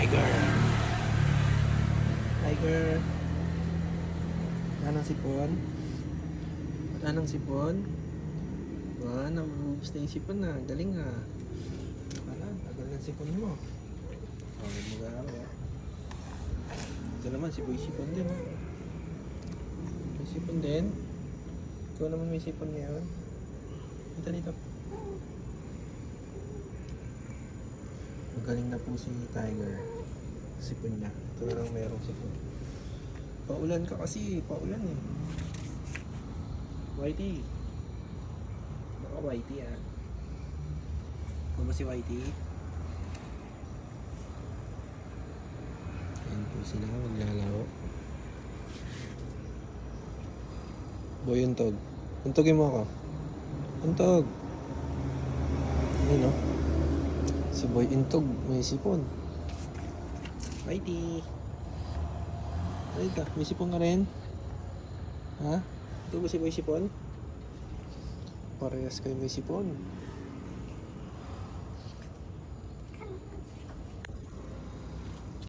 Tiger. Tiger. Wala ng sipon. Wala ng sipon. Wala, naubos na yung sipon na. Galing nga. Wala, tagal ng sipon mo. Okay, mag-aawa. Ito naman, si Boy sipon din. May sipon din. Ikaw naman may sipon ngayon. Dito dito. Magaling na po si Tiger. Sipon niya. Ito na lang merong sipon. Paulan ka kasi. Paulan eh. Whitey. Baka Whitey ah. Ikaw ba si Whitey? Ayan po sila. Maglalaro. Boy, untog. Untogin mo ako. Untog. Ayun o. Si Boy Intog. May sipon. Whitey. Ayun ka. May sipon ka rin? Ha? Ito ba si Boy sipon? Parehas kayo may sipon.